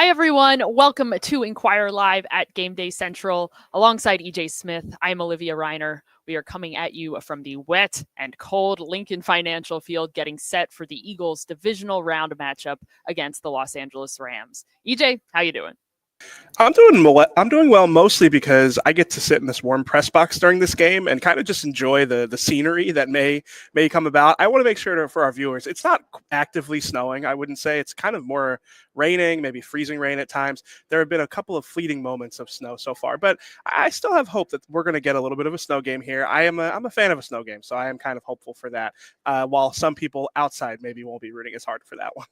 Hi, everyone. Welcome to Inquirer Live at Gameday Central. Alongside EJ Smith, I'm Olivia Reiner. We are coming at you from the wet and cold Lincoln Financial Field, getting set for the Eagles' divisional round matchup against the Los Angeles Rams. EJ, how you doing? I'm doing well, mostly because I get to sit in this warm press box during this game and kind of just enjoy the scenery that may come about. I want to make sure for our viewers, it's not actively snowing. I wouldn't say. It's kind of more raining, maybe freezing rain at times. There have been a couple of fleeting moments of snow so far, but I still have hope that we're going to get a little bit of a snow game here. I'm a fan of a snow game, so I am kind of hopeful for that. While some people outside maybe won't be rooting as hard for that one.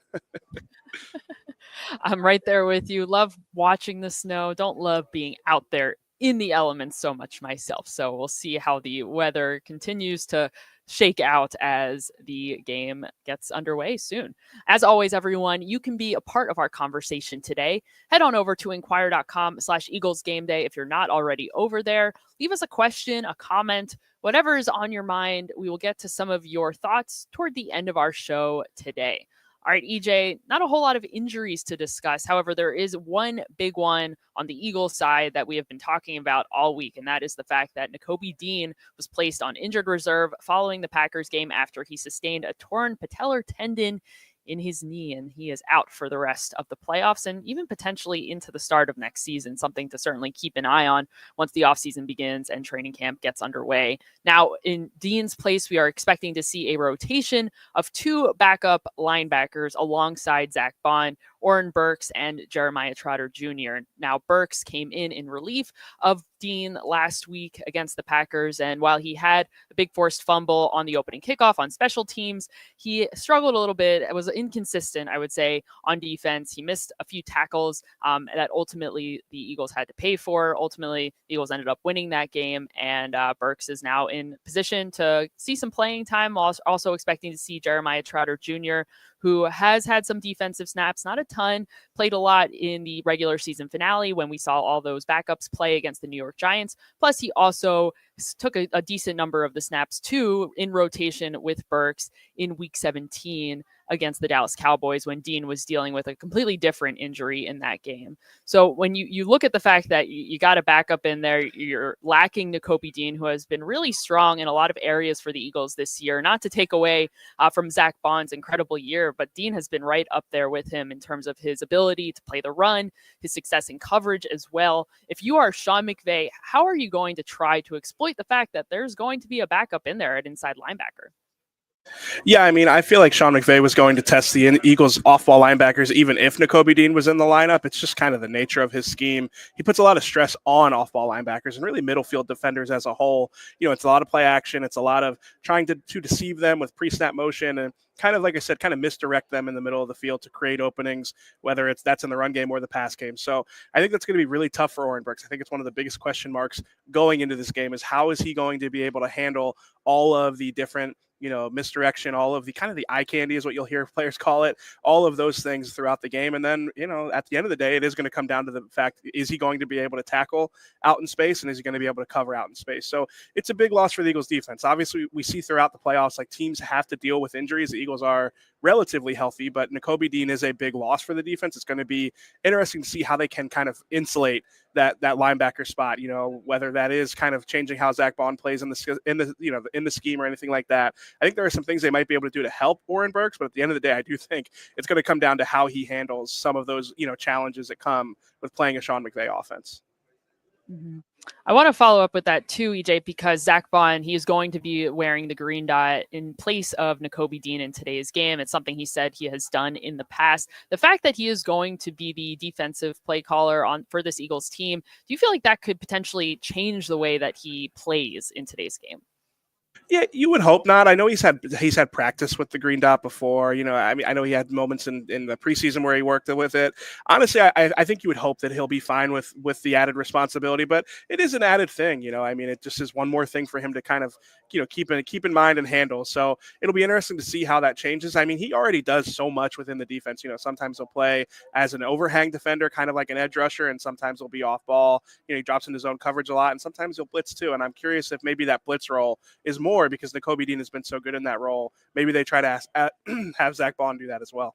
I'm right there with you. Love watching the snow. Don't love being out there in the elements so much myself. So we'll see how the weather continues to shake out as the game gets underway soon. As always, everyone, you can be a part of our conversation today. Head on over to inquire.com/Eagles Game Day if you're not already over there. Leave us a question, a comment, whatever is on your mind. We will get to some of your thoughts toward the end of our show today. All right, EJ, not a whole lot of injuries to discuss. However, there is one big one on the Eagles side that we have been talking about all week, and that is the fact that Nakobe Dean was placed on injured reserve following the Packers game after he sustained a torn patellar tendon in his knee, and he is out for the rest of the playoffs and even potentially into the start of next season, something to certainly keep an eye on once the offseason begins and training camp gets underway. Now, in Dean's place, we are expecting to see a rotation of two backup linebackers alongside Zach Bond, Oren Burks, and Jeremiah Trotter Jr. Now, Burks came in relief of Dean last week against the Packers, and while he had a big forced fumble on the opening kickoff on special teams, he struggled a little bit. It was inconsistent, I would say, on defense. He missed a few tackles that ultimately the Eagles had to pay for. Ultimately, the Eagles ended up winning that game, and Burks is now in position to see some playing time. Also expecting to see Jeremiah Trotter Jr., who has had some defensive snaps, not a ton, played a lot in the regular season finale when we saw all those backups play against the New York Giants. Plus, he also took a decent number of the snaps too in rotation with Burks in week 17 against the Dallas Cowboys when Dean was dealing with a completely different injury in that game. So when you look at the fact that you got a backup in there, you're lacking Nakobe Dean, who has been really strong in a lot of areas for the Eagles this year, not to take away from Zach Bond's incredible year, but Dean has been right up there with him in terms of his ability to play the run, his success in coverage as well. If you are Sean McVay, how are you going to try to exploit the fact that there's going to be a backup in there at inside linebacker? Yeah, I mean, I feel like Sean McVay was going to test the Eagles off-ball linebackers even if Nakobe Dean was in the lineup. It's just kind of the nature of his scheme. He puts a lot of stress on off-ball linebackers and really middle field defenders as a whole. You know, it's a lot of play action. It's a lot of trying to deceive them with pre-snap motion and kind of, like I said, kind of misdirect them in the middle of the field to create openings, whether that's in the run game or the pass game. So I think that's going to be really tough for Oren Burks. I think it's one of the biggest question marks going into this game is how is he going to be able to handle all of the different misdirection, all of the kind of the eye candy is what you'll hear players call it, all of those things throughout the game. And then, at the end of the day, it is going to come down to the fact, is he going to be able to tackle out in space and is he going to be able to cover out in space? So it's a big loss for the Eagles defense. Obviously, we see throughout the playoffs, like teams have to deal with injuries. The Eagles are relatively healthy, but Nakobe Dean is a big loss for the defense. It's going to be interesting to see how they can kind of insulate that linebacker spot, whether that is kind of changing how Zach Bond plays in the scheme or anything like that. I think there are some things they might be able to do to help Oren Burks, but at the end of the day, I do think it's going to come down to how he handles some of those, challenges that come with playing a Sean McVay offense. Mm-hmm. I want to follow up with that too, EJ, because Zach Bond, he is going to be wearing the green dot in place of Nakobe Dean in today's game. It's something he said he has done in the past. The fact that he is going to be the defensive play caller for this Eagles team, do you feel like that could potentially change the way that he plays in today's game? Yeah, you would hope not. I know he's had practice with the green dot before. I mean, I know he had moments in the preseason where he worked with it. Honestly, I think you would hope that he'll be fine with the added responsibility, but it is an added thing. I mean, it just is one more thing for him to kind of keep in mind and handle. So it'll be interesting to see how that changes. I mean, he already does so much within the defense. Sometimes he'll play as an overhang defender, kind of like an edge rusher, and sometimes he'll be off ball. He drops into zone coverage a lot, and sometimes he'll blitz too. And I'm curious if maybe that blitz role is more because Nakobe Dean has been so good in that role. Maybe they try to have Zach Bond do that as well.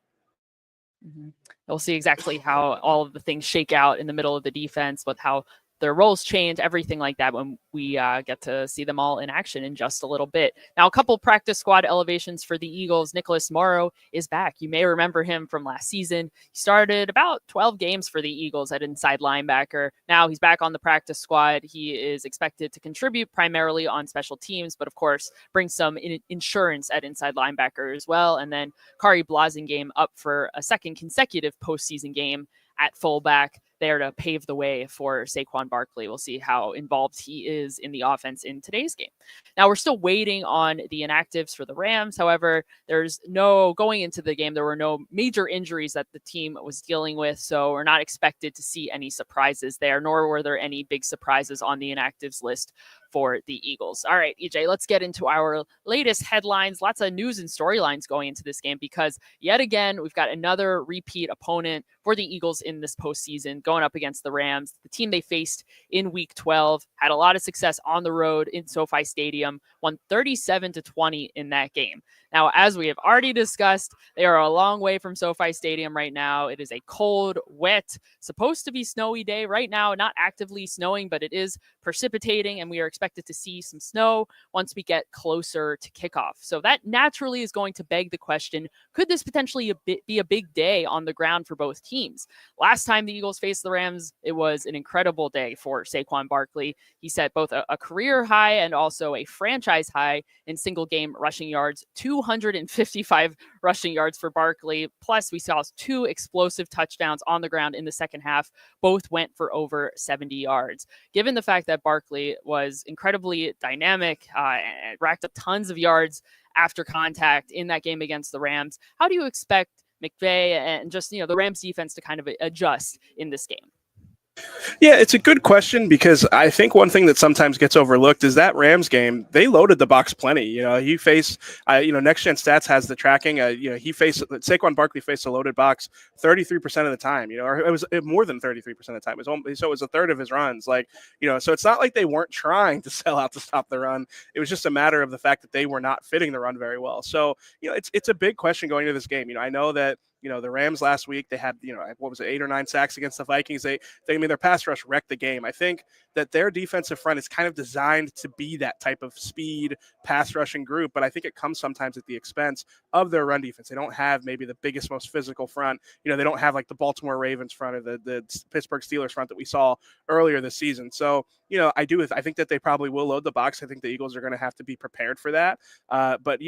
Mm-hmm. We'll see exactly how all of the things shake out in the middle of the defense, with how their roles change, everything like that, when we get to see them all in action in just a little bit. Now, a couple practice squad elevations for the Eagles. Nicholas Morrow is back. You may remember him from last season. He started about 12 games for the Eagles at inside linebacker. Now he's back on the practice squad. He is expected to contribute primarily on special teams, but of course, bring some insurance at inside linebacker as well. And then Kari Blasingame up for a second consecutive postseason game at fullback there to pave the way for Saquon Barkley. We'll see how involved he is in the offense in today's game. Now, we're still waiting on the inactives for the Rams. However, going into the game, there were no major injuries that the team was dealing with, so we're not expected to see any surprises there, nor were there any big surprises on the inactives list for the Eagles. All right, EJ, let's get into our latest headlines. Lots of news and storylines going into this game because yet again, we've got another repeat opponent for the Eagles in this postseason going up against the Rams. The team they faced in week 12 had a lot of success on the road in SoFi Stadium, won 37-20 in that game. Now, as we have already discussed, they are a long way from SoFi Stadium right now. It is a cold, wet, supposed to be snowy day right now, not actively snowing, but it is precipitating, and we are expected to see some snow once we get closer to kickoff. So that naturally is going to beg the question, could this potentially be a big day on the ground for both teams? Last time the Eagles faced the Rams, it was an incredible day for Saquon Barkley. He set both a career high and also a franchise high in single game rushing yards, 255 rushing yards for Barkley. Plus, we saw 2 explosive touchdowns on the ground in the second half. Both went for over 70 yards. Given the fact that Barkley was incredibly dynamic, and racked up tons of yards after contact in that game against the Rams, how do you expect McVay and just the Rams defense to kind of adjust in this game? Yeah, it's a good question because I think one thing that sometimes gets overlooked is that Rams game. They loaded the box plenty. He faced, Next Gen Stats has the tracking. Saquon Barkley faced a loaded box 33% of the time. Or it was more than 33% of the time. So it was a third of his runs. So it's not like they weren't trying to sell out to stop the run. It was just a matter of the fact that they were not fitting the run very well. So it's a big question going into this game. I know that. The Rams last week, they had, 8 or 9 sacks against the Vikings. Their pass rush wrecked the game. I think that their defensive front is kind of designed to be that type of speed pass rushing group, but I think it comes sometimes at the expense of their run defense. They don't have maybe the biggest, most physical front. They don't have like the Baltimore Ravens front or the Pittsburgh Steelers front that we saw earlier this season. So, I think that they probably will load the box. I think the Eagles are going to have to be prepared for that. But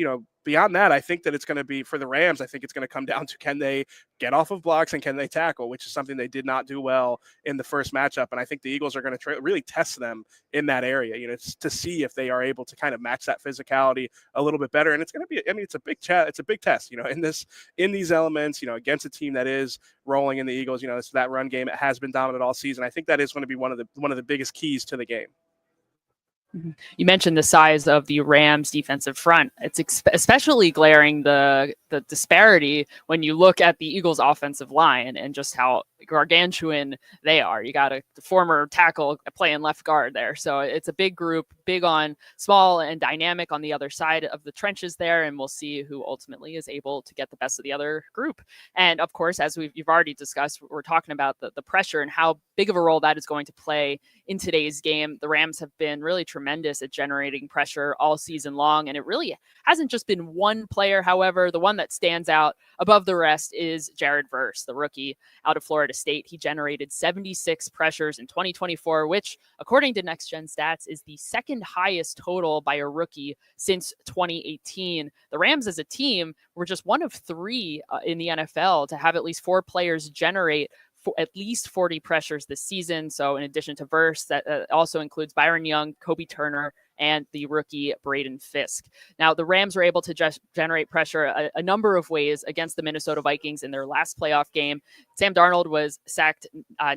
beyond that, I think that it's going to be for the Rams. I think it's going to come down to can they get off of blocks and can they tackle, which is something they did not do well in the first matchup. And I think the Eagles are going to really test them in that area, to see if they are able to kind of match that physicality a little bit better. And it's going to be, it's a big it's a big test, in these elements, against a team that is rolling in the Eagles, it's that run game. It has been dominant all season. I think that is going to be one of the biggest keys to the game. You mentioned the size of the Rams defensive front. It's especially glaring the disparity when you look at the Eagles offensive line and just how gargantuan they are. You got a former tackle playing left guard there. So it's a big group, big on small and dynamic on the other side of the trenches there. And we'll see who ultimately is able to get the best of the other group. And of course, as you've already discussed, we're talking about the pressure and how big of a role that is going to play in today's game. The Rams have been really tremendous at generating pressure all season long. And it really hasn't just been one player. However, the one that stands out above the rest is Jared Verse, the rookie out of Florida State. He generated 76 pressures in 2024, which, according to Next Gen Stats, is the second highest total by a rookie since 2018. The Rams as a team were just one of 3 in the NFL to have at least 4 players generate at least 40 pressures this season. So in addition to Verse, that also includes Byron Young, Kobe Turner, and the rookie Braden Fisk. Now, the Rams were able to just generate pressure a number of ways against the Minnesota Vikings in their last playoff game. Sam Darnold was sacked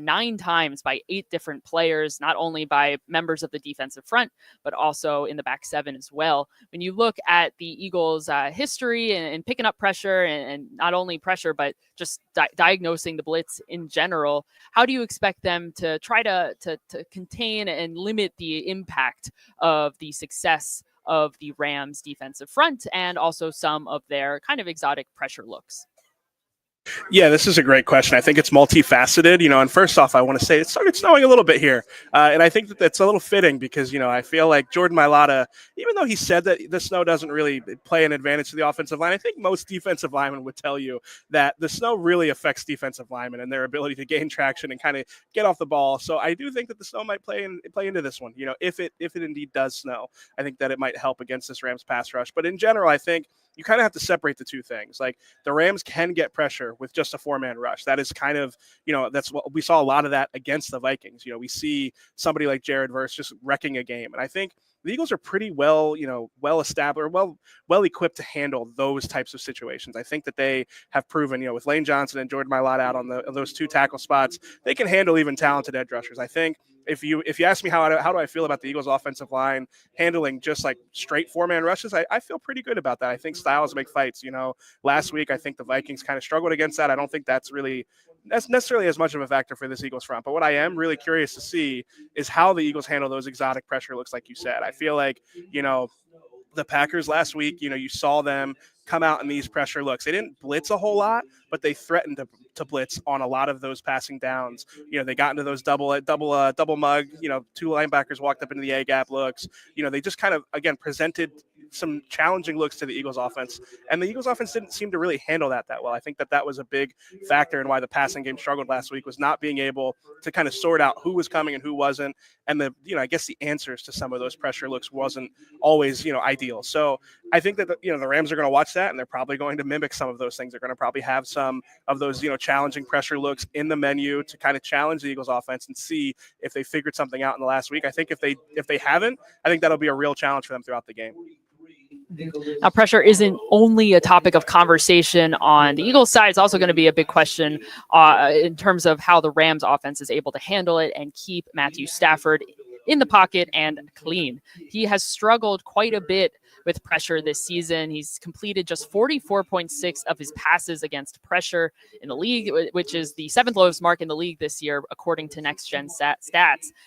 9 times by 8 different players, not only by members of the defensive front, but also in the back 7 as well. When you look at the Eagles' history and picking up pressure and not only pressure, but just diagnosing the blitz in general, how do you expect them to try to contain and limit the impact of the success of the Rams defensive front and also some of their kind of exotic pressure looks? Yeah, this is a great question. I think it's multifaceted, and first off, I want to say it started snowing a little bit here. And I think that that's a little fitting because, I feel like Jordan Mailata, even though he said that the snow doesn't really play an advantage to the offensive line, I think most defensive linemen would tell you that the snow really affects defensive linemen and their ability to gain traction and kind of get off the ball. So I do think that the snow might play into this one. If it indeed does snow, I think that it might help against this Rams pass rush. But in general, I think you kind of have to separate the two things. Like the Rams can get pressure with just a 4-man rush. That is kind of, that's what we saw a lot of that against the Vikings. We see somebody like Jared Verse just wrecking a game. And I think the Eagles are pretty well established, well equipped to handle those types of situations. I think that they have proven, with Lane Johnson and Jordan Mailata out on those two tackle spots, they can handle even talented edge rushers. I think if you ask me how do I feel about the Eagles offensive line handling just like straight 4-man rushes, I feel pretty good about that. I think styles make fights. Last week I think the Vikings kind of struggled against that. I don't think that's necessarily as much of a factor for this Eagles front. But what I am really curious to see is how the Eagles handle those exotic pressure looks, like you said. I feel like, the Packers last week, you saw them come out in these pressure looks. They didn't blitz a whole lot, but they threatened to blitz on a lot of those passing downs. They got into those double mug. Two linebackers walked up into the A gap looks. They just kind of again presented some challenging looks to the Eagles offense, and the Eagles offense didn't seem to really handle that well. I think that was a big factor in why the passing game struggled last week, was not being able to kind of sort out who was coming and who wasn't, and I guess the answers to some of those pressure looks wasn't always ideal. So I think that the Rams are going to watch that, and they're probably going to mimic some of those things. They're going to probably have some of those challenging pressure looks in the menu to kind of challenge the Eagles offense and see if they figured something out in the last week. I think if they haven't, I think that'll be a real challenge for them throughout the game. Now, pressure isn't only a topic of conversation on the Eagles side. It's also going to be a big question in terms of how the Rams offense is able to handle it and keep Matthew Stafford in the pocket and clean. He has struggled quite a bit with pressure this season. He's completed just 44.6 of his passes against pressure in the league, which is the 7th lowest mark in the league this year, according to Next Gen Stats.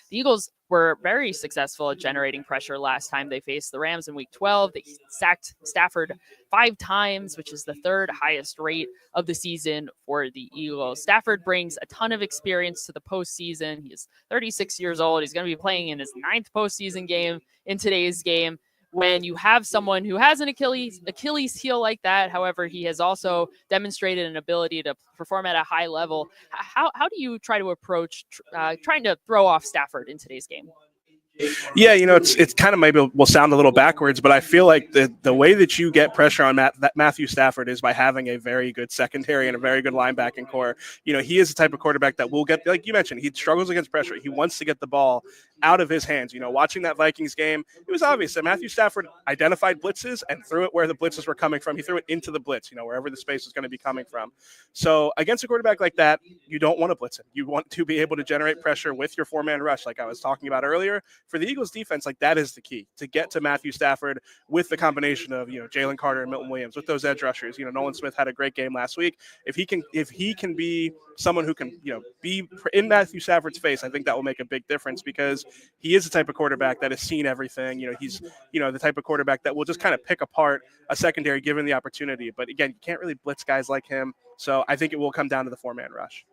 The Eagles were very successful at generating pressure last time they faced the Rams in Week 12. They sacked Stafford 5 times, which is the 3rd highest rate of the season for the Eagles. Stafford brings a ton of experience to the postseason. He is 36 years old. He's going to be playing in his 9th postseason game in today's game. When you have someone who has an Achilles heel like that, however, he has also demonstrated an ability to perform at a high level. How do you try to approach trying to throw off Stafford in today's game? Yeah, it's kind of maybe will sound a little backwards, but I feel like the way that you get pressure on Matthew Stafford is by having a very good secondary and a very good linebacking core. He is the type of quarterback that will get, like you mentioned, he struggles against pressure. He wants to get the ball out of his hands. Watching that Vikings game, it was obvious that Matthew Stafford identified blitzes and threw it where the blitzes were coming from. He threw it into the blitz, wherever the space is going to be coming from. So against a quarterback like that, you don't want to blitz him. You want to be able to generate pressure with your 4-man rush, like I was talking about earlier. For the Eagles defense, like that is the key to get to Matthew Stafford with the combination of Jalen Carter and Milton Williams, with those edge rushers. Nolan Smith had a great game last week. If he can be someone who can be in Matthew Stafford's face, I think that will make a big difference, because he is the type of quarterback that has seen everything. He's the type of quarterback that will just kind of pick apart a secondary given the opportunity. But again, you can't really blitz guys like him. So I think it will come down to the 4-man rush.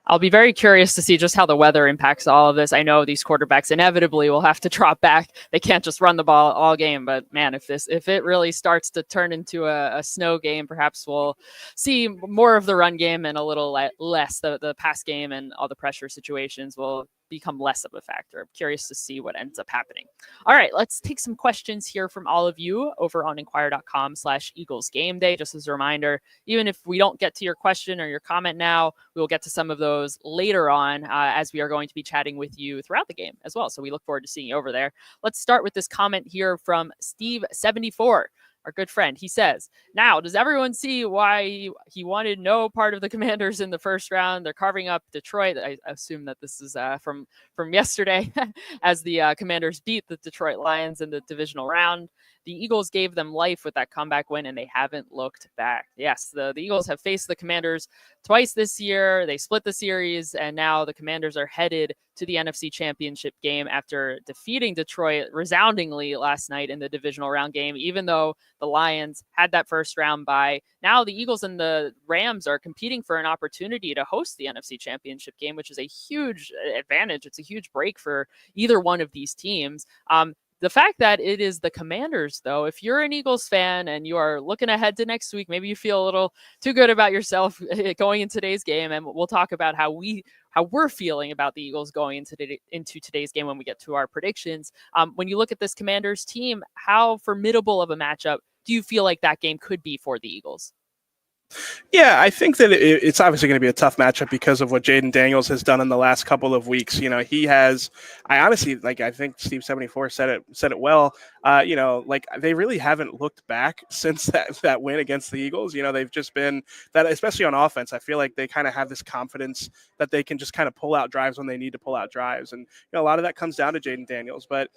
I'll be very curious to see just how the weather impacts all of this. I know these quarterbacks inevitably will have to drop back. They can't just run the ball all game. But man, if it really starts to turn into a snow game, perhaps we'll see more of the run game and a little less the pass game, and all the pressure situations will become less of a factor. I'm curious to see what ends up happening. All right, let's take some questions here from all of you over on inquirer.com/Eagles Game Day. Just as a reminder, even if we don't get to your question or your comment now, we will get to some of those later on as we are going to be chatting with you throughout the game as well. So we look forward to seeing you over there. Let's start with this comment here from Steve74. Our good friend. He says, now, does everyone see why he wanted no part of the Commanders in the first round? They're carving up Detroit. I assume that this is from yesterday as the Commanders beat the Detroit Lions in the divisional round. the Eagles gave them life with that comeback win, and they haven't looked back. Yes, the Eagles have faced the Commanders twice this year. They split the series, and now the Commanders are headed to the NFC Championship game after defeating Detroit resoundingly last night in the divisional round game, even though the Lions had that first round bye. Now the Eagles and the Rams are competing for an opportunity to host the NFC Championship game, which is a huge advantage. It's a huge break for either one of these teams. The fact that it is the Commanders, though, if you're an Eagles fan and you are looking ahead to next week, maybe you feel a little too good about yourself going in today's game, and we'll talk about how we're feeling about the Eagles going into today's game when we get to our predictions. When you look at this Commanders team, how formidable of a matchup do you feel like that game could be for the Eagles? Yeah, I think that it's obviously going to be a tough matchup because of what Jaden Daniels has done in the last couple of weeks. He has. I honestly I think Steve 74 said it well. They really haven't looked back since that win against the Eagles. They've just been that, especially on offense. I feel like they kind of have this confidence that they can just kind of pull out drives when they need to pull out drives, and a lot of that comes down to Jaden Daniels. But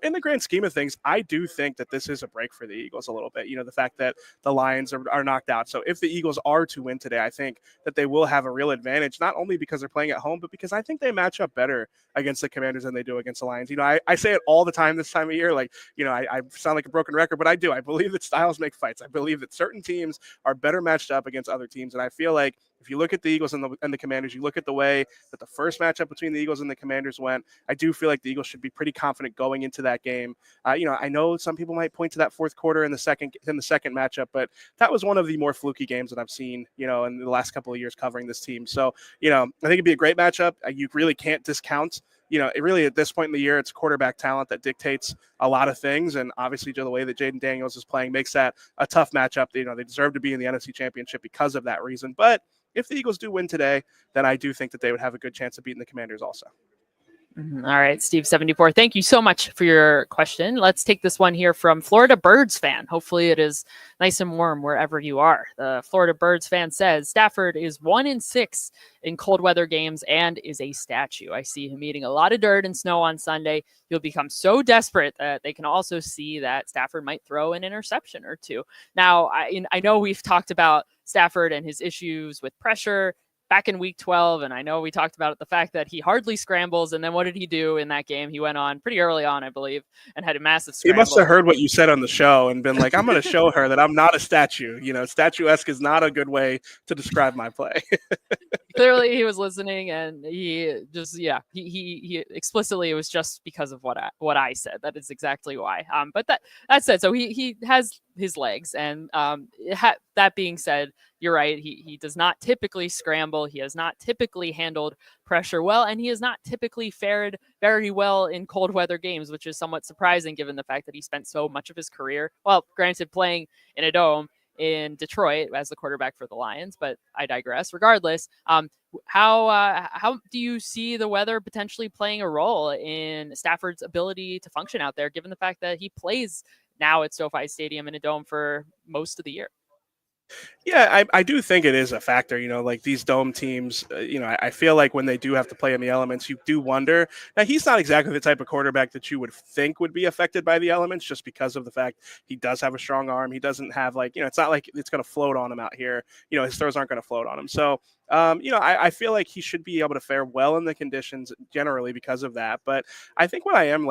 in the grand scheme of things, I do think that this is a break for the Eagles a little bit. The fact that the Lions are knocked out. So if the Eagles are to win today, I think that they will have a real advantage, not only because they're playing at home, but because I think they match up better against the Commanders than they do against the Lions. I say it all the time this time of year. I sound like a broken record, but I do. I believe that styles make fights. I believe that certain teams are better matched up against other teams. And I feel like if you look at the Eagles and the Commanders, you look at the way that the first matchup between the Eagles and the Commanders went, I do feel like the Eagles should be pretty confident going into that game. I know some people might point to that fourth quarter in the second matchup, but that was one of the more fluky games that I've seen, in the last couple of years covering this team. So, I think it'd be a great matchup. You really can't discount it really at this point in the year, it's quarterback talent that dictates a lot of things. And obviously, the way that Jaden Daniels is playing makes that a tough matchup. They deserve to be in the NFC Championship because of that reason. But if the Eagles do win today, then I do think that they would have a good chance of beating the Commanders also. All right, Steve74, thank you so much for your question. Let's take this one here from Florida Birds fan. Hopefully it is nice and warm wherever you are. The Florida Birds fan says, Stafford is 1-6 in cold weather games and is a statue. I see him eating a lot of dirt and snow on Sunday. He'll become so desperate that they can also see that Stafford might throw an interception or two. Now, I know we've talked about Stafford and his issues with pressure back in week 12, and I know we talked about it, the fact that he hardly scrambles, and then what did he do in that game? He went on pretty early on, I believe, and had a massive scramble. He must have heard what you said on the show and been like, I'm going to show her that I'm not a statue. Statuesque is not a good way to describe my play. Clearly he was listening, and he just, he explicitly, it was just because of what I said. That is exactly why. But that said, so he has his legs, and that being said, you're right. He does not typically scramble. He has not typically handled pressure well, and he has not typically fared very well in cold weather games, which is somewhat surprising given the fact that he spent so much of his career, well, granted, playing in a dome in Detroit as the quarterback for the Lions, but I digress. Regardless, how do you see the weather potentially playing a role in Stafford's ability to function out there, given the fact that he plays now at SoFi Stadium in a dome for most of the year? Yeah, I do think it is a factor. Like these dome teams, I feel like when they do have to play in the elements, you do wonder. Now, he's not exactly the type of quarterback that you would think would be affected by the elements just because of the fact he does have a strong arm. He doesn't have it's not like it's going to float on him out here. His throws aren't going to float on him. So, I feel like he should be able to fare well in the conditions generally because of that. But I think what I am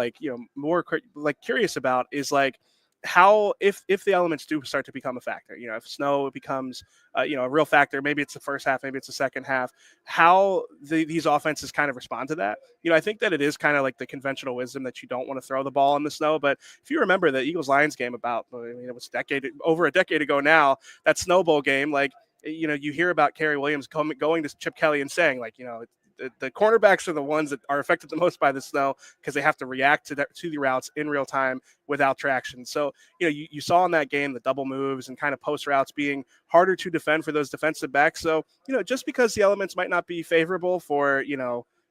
more curious about is how if the elements do start to become a factor, if snow becomes a real factor, maybe it's the first half, maybe it's the second half, how these offenses kind of respond to that. I think that it is kind of like the conventional wisdom that you don't want to throw the ball in the snow. But if you remember the Eagles-Lions game it was over a decade ago now, that Snow Bowl game, you hear about Kerry Williams going to Chip Kelly and saying the cornerbacks are the ones that are affected the most by the snow because they have to react to the routes in real time without traction. So, you saw in that game the double moves and kind of post routes being harder to defend for those defensive backs. So, just because the elements might not be favorable for,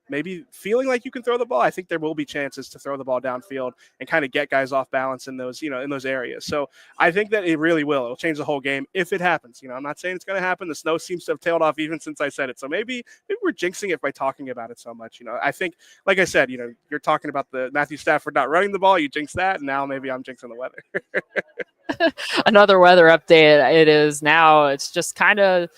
maybe feeling like you can throw the ball, I think there will be chances to throw the ball downfield and kind of get guys off balance in those, in those areas. So I think that it really will. It'll change the whole game if it happens. I'm not saying it's going to happen. The snow seems to have tailed off even since I said it. So maybe we're jinxing it by talking about it so much. I think, like I said, you're talking about the Matthew Stafford not running the ball. You jinx that, and now maybe I'm jinxing the weather. Another weather update. It is now. It's just kind of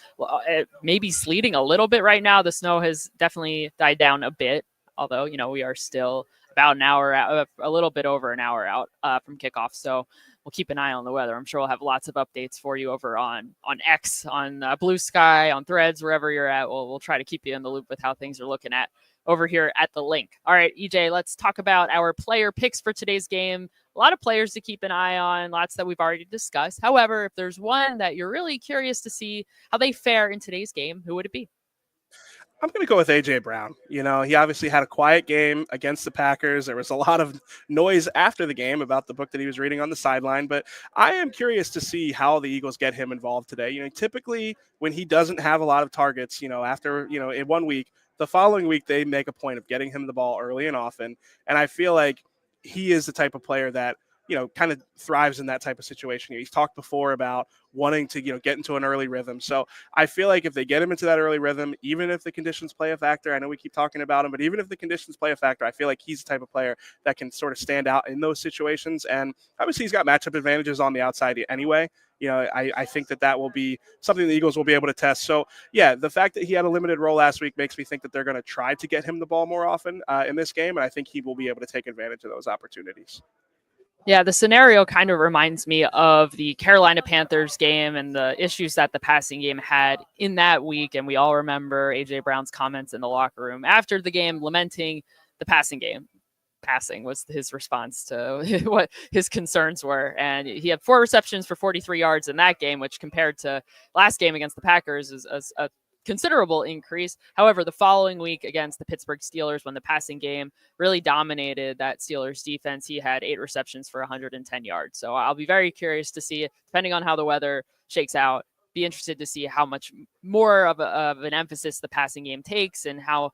maybe sleeting a little bit right now. The snow has definitely died down a bit, although we are still about an hour out, a little bit over an hour out from kickoff. So we'll keep an eye on the weather. I'm sure we'll have lots of updates for you over on X, on Blue Sky, on Threads, wherever you're at. We'll try to keep you in the loop with how things are looking at over here at the link. All right, EJ, let's talk about our player picks for today's game. A lot of players to keep an eye on, lots that we've already discussed. However, if there's one that you're really curious to see how they fare in today's game, who would it be? I'm going to go with A.J. Brown. He obviously had a quiet game against the Packers. There was a lot of noise after the game about the book that he was reading on the sideline, but I am curious to see how the Eagles get him involved today. Typically when he doesn't have a lot of targets, after, in 1 week, the following week they make a point of getting him the ball early and often. And I feel like he is the type of player that, kind of thrives in that type of situation. He's talked before about wanting to, get into an early rhythm. So I feel like if they get him into that early rhythm, even if the conditions play a factor, I know we keep talking about him, but even if the conditions play a factor, I feel like he's the type of player that can sort of stand out in those situations. And obviously he's got matchup advantages on the outside anyway. I think that will be something the Eagles will be able to test. So, yeah, the fact that he had a limited role last week makes me think that they're going to try to get him the ball more often in this game, and I think he will be able to take advantage of those opportunities. Yeah, the scenario kind of reminds me of the Carolina Panthers game and the issues that the passing game had in that week. And we all remember A.J. Brown's comments in the locker room after the game lamenting the passing game. Passing was his response to what his concerns were. And he had 4 receptions for 43 yards in that game, which compared to last game against the Packers is a considerable increase. However, the following week against the Pittsburgh Steelers, when the passing game really dominated that Steelers defense, he had 8 receptions for 110 yards. So I'll be very curious to see, depending on how the weather shakes out, be interested to see how much more of an emphasis the passing game takes and how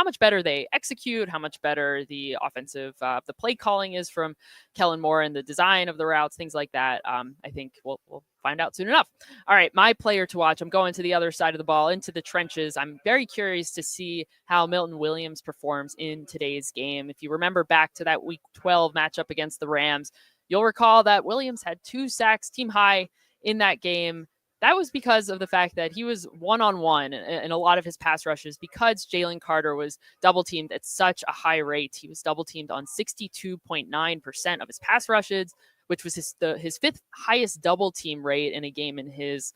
much better they execute, how much better the offensive, the play calling is from Kellen Moore and the design of the routes, things like that. I think we'll find out soon enough. All right, my player to watch. I'm going to the other side of the ball, into the trenches. I'm very curious to see how Milton Williams performs in today's game. If you remember back to that Week 12 matchup against the Rams, you'll recall that Williams had 2 sacks, team high in that game. That was because of the fact that he was one-on-one in a lot of his pass rushes because Jalen Carter was double-teamed at such a high rate. He was double-teamed on 62.9% of his pass rushes, which was his 5th highest double-team rate in a game in his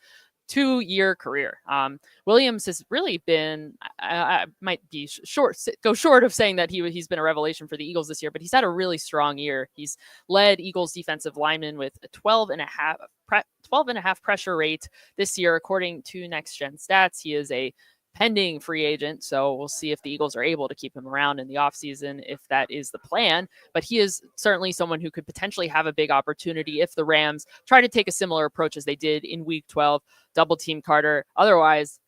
2-year career. Williams has really been, I might be go short of saying that he's been a revelation for the Eagles this year, but he's had a really strong year. He's led Eagles defensive linemen with a 12.5 pressure rate this year, according to Next Gen Stats. He is a pending free agent, so we'll see if the Eagles are able to keep him around in the offseason, if that is the plan. But he is certainly someone who could potentially have a big opportunity if the Rams try to take a similar approach as they did in Week 12, double team Carter. Otherwise,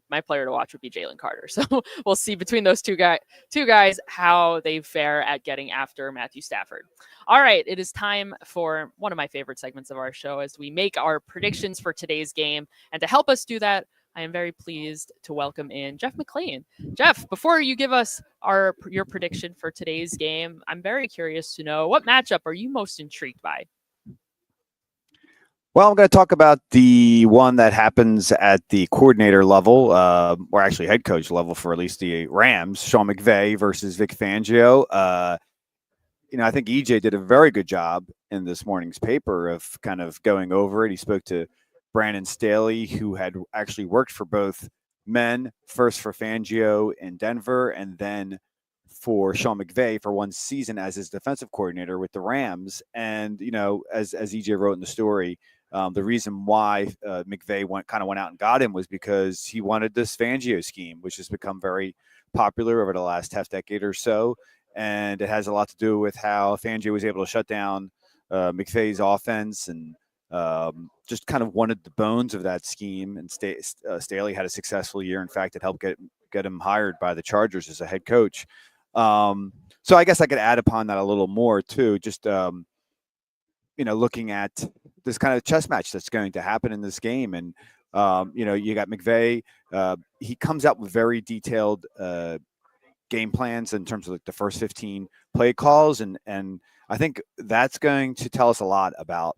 my player to watch would be Jalen Carter. So we'll see between those two guys how they fare at getting after Matthew Stafford. All right, it is time for one of my favorite segments of our show as we make our predictions for today's game. And to help us do that, I am very pleased to welcome in Jeff McLean. Jeff, before you give us your prediction for today's game, I'm very curious to know, what matchup are you most intrigued by? Well, I'm going to talk about the one that happens at the coordinator level, or actually head coach level for at least the Rams, Sean McVay versus Vic Fangio. I think EJ did a very good job in this morning's paper of kind of going over it. He spoke to Brandon Staley, who had actually worked for both men, first for Fangio in Denver and then for Sean McVay for one season as his defensive coordinator with the Rams. And, as EJ wrote in the story, the reason why McVay went out and got him was because he wanted this Fangio scheme, which has become very popular over the last half decade or so. And it has a lot to do with how Fangio was able to shut down McVay's offense and just kind of wanted the bones of that scheme. And Staley had a successful year. In fact, it helped get get him hired by the Chargers as a head coach. So I guess I could add upon that a little more too. Just looking at this kind of chess match that's going to happen in this game, and you got McVay. He comes out with very detailed game plans in terms of like the first 15 play calls, and I think that's going to tell us a lot about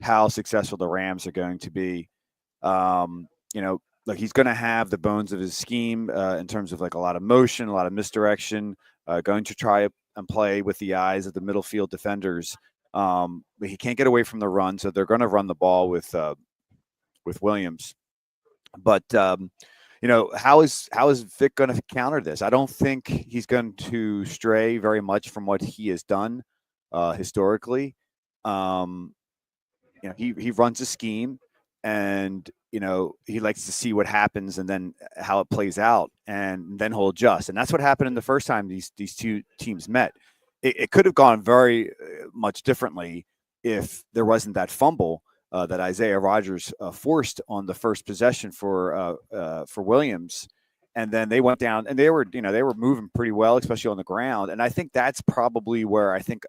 how successful the Rams are going to be. Like he's going to have the bones of his scheme in terms of like a lot of motion, a lot of misdirection, going to try and play with the eyes of the middle field defenders. But he can't get away from the run, so they're going to run the ball with Williams. But how is Vic going to counter this? I don't think he's going to stray very much from what he has done historically. He runs a scheme, and he likes to see what happens and then how it plays out, and then he'll adjust. And that's what happened in the first time these two teams met. It could have gone very much differently if there wasn't that fumble that Isaiah Rodgers forced on the first possession for Williams, and then they went down and they were moving pretty well, especially on the ground. And I think that's probably where I think,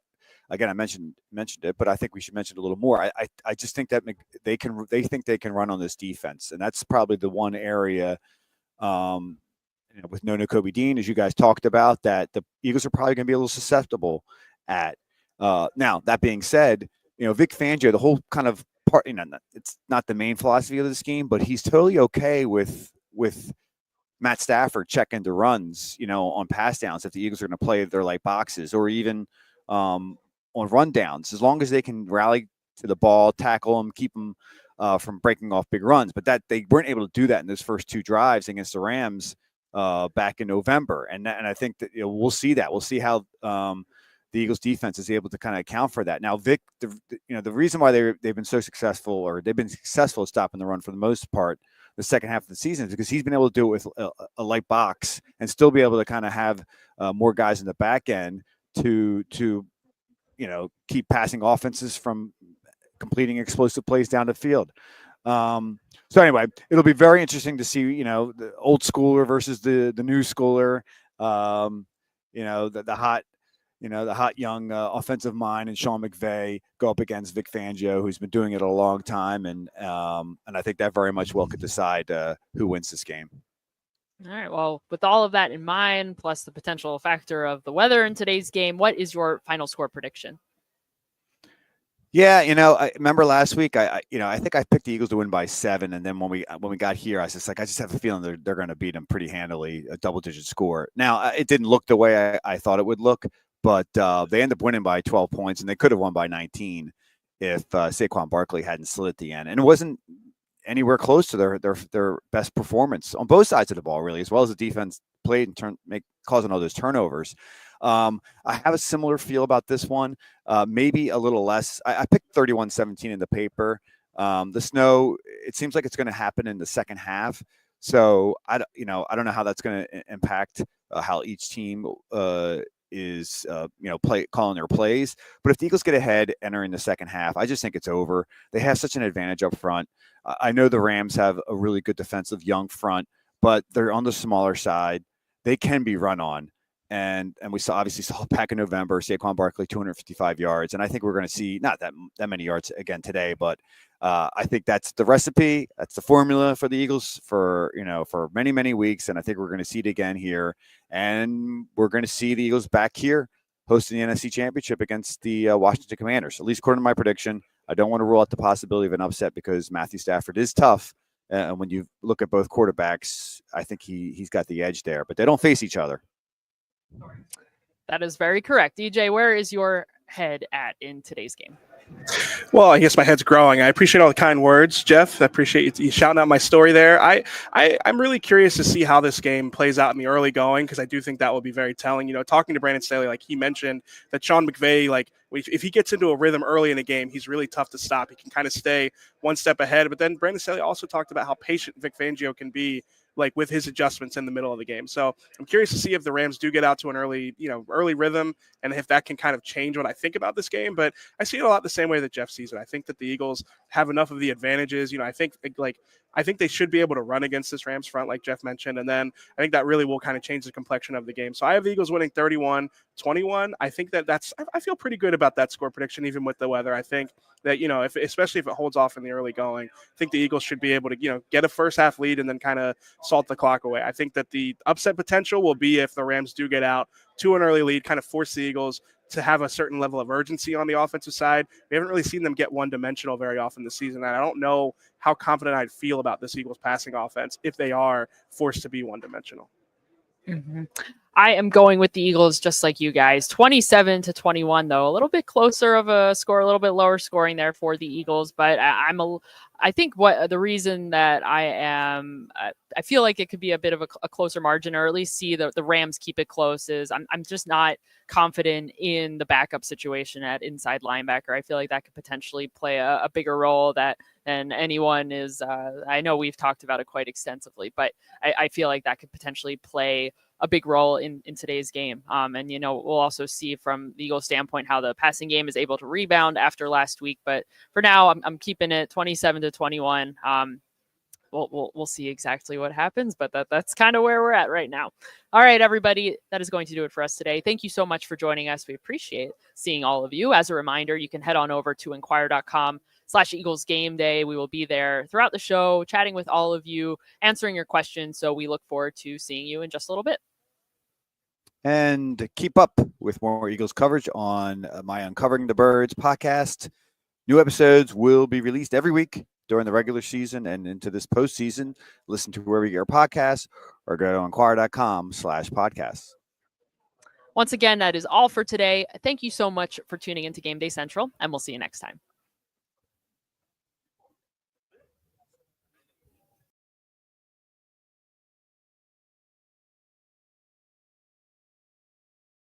again, I mentioned it, but I think we should mention it a little more. I just think that they think they can run on this defense, and that's probably the one area. With no Kobe Dean, as you guys talked about, that the Eagles are probably going to be a little susceptible at. Now, that being said, Vic Fangio, the whole kind of part, it's not the main philosophy of the scheme, but he's totally okay with Matt Stafford checking the runs, on pass downs if the Eagles are going to play their light boxes, or even on run downs, as long as they can rally to the ball, tackle them, keep them from breaking off big runs. But that they weren't able to do that in those first two drives against the Rams back in November, and I think that we'll see that. We'll see how the Eagles defense is able to kind of account for that. Now, Vic, the reason why they've been so successful, or they've been successful at stopping the run for the most part the second half of the season, is because he's been able to do it with a light box and still be able to kind of have more guys in the back end to keep passing offenses from completing explosive plays down the field. So anyway, it'll be very interesting to see, the old schooler versus the new schooler, the hot young offensive mind and Sean McVay go up against Vic Fangio, who's been doing it a long time. And I think that very much well could decide who wins this game. All right. Well, with all of that in mind, plus the potential factor of the weather in today's game, what is your final score prediction? Yeah, I remember last week. I think I picked the Eagles to win by 7, and then when we got here, I was just like, I just have a feeling they're going to beat them pretty handily, a double-digit score. Now, it didn't look the way I thought it would look, but they end up winning by 12 points, and they could have won by 19 if Saquon Barkley hadn't slid at the end, and it wasn't anywhere close to their best performance on both sides of the ball, really, as well as the defense played and causing all those turnovers. I have a similar feel about this one, maybe a little less. I picked 31-17 in the paper. The snow, it seems like it's going to happen in the second half. So I don't know how that's going to impact how each team is calling their plays. But if the Eagles get ahead entering the second half, I just think it's over. They have such an advantage up front. I know the Rams have a really good defensive young front, but they're on the smaller side. They can be run on. And we obviously saw back in November, Saquon Barkley, 255 yards. And I think we're going to see not that many yards again today, but I think that's the recipe. That's the formula for the Eagles for many, many weeks. And I think we're going to see it again here. And we're going to see the Eagles back here hosting the NFC Championship against the Washington Commanders, at least according to my prediction. I don't want to rule out the possibility of an upset because Matthew Stafford is tough. And when you look at both quarterbacks, I think he's got the edge there, but they don't face each other. That is very correct. DJ, where is your head at in today's game? Well, I guess my head's growing. I appreciate all the kind words, Jeff. I appreciate you shouting out my story there. I'm really curious to see how this game plays out in the early going, because I do think that will be very telling. Talking to Brandon Staley, like he mentioned that Sean McVay, like if he gets into a rhythm early in a game, he's really tough to stop. He can kind of stay one step ahead. But then Brandon Staley also talked about how patient Vic Fangio can be like with his adjustments in the middle of the game. So I'm curious to see if the Rams do get out to an early rhythm, and if that can kind of change what I think about this game. But I see it a lot the same way that Jeff sees it. I think that the Eagles have enough of the advantages. I think they should be able to run against this Rams front, like Jeff mentioned. And then I think that really will kind of change the complexion of the game. So I have the Eagles winning 31-21. I think I feel pretty good about that score prediction, even with the weather. I think that, especially if it holds off in the early going, I think the Eagles should be able to, get a first half lead and then kind of salt the clock away. I think that the upset potential will be if the Rams do get out to an early lead, kind of force the Eagles to have a certain level of urgency on the offensive side. We haven't really seen them get one-dimensional very often this season, and I don't know how confident I'd feel about this Eagles passing offense if they are forced to be one-dimensional. Mm-hmm. I am going with the Eagles just like you guys. 27-21, though. A little bit closer of a score, a little bit lower scoring there for the Eagles. But I think the reason that I feel like it could be a bit of a closer margin, or at least see the Rams keep it close, is I'm just not confident in the backup situation at inside linebacker. I feel like that could potentially play a bigger role than anyone is. I know we've talked about it quite extensively, but I feel like that could potentially play a big role in today's game. And, we'll also see from the Eagles standpoint how the passing game is able to rebound after last week. But for now, I'm keeping it 27-21. We'll see exactly what happens, but that's kind of where we're at right now. All right, everybody, that is going to do it for us today. Thank you so much for joining us. We appreciate seeing all of you. As a reminder, you can head on over to inquirer.com/Eagles Game Day. We will be there throughout the show, chatting with all of you, answering your questions. So we look forward to seeing you in just a little bit. And keep up with more Eagles coverage on my Uncovering the Birds podcast. New episodes will be released every week during the regular season and into this postseason. Listen to wherever you get your podcasts or go to inquirer.com/podcasts. Once again, that is all for today. Thank you so much for tuning into Game Day Central, and we'll see you next time.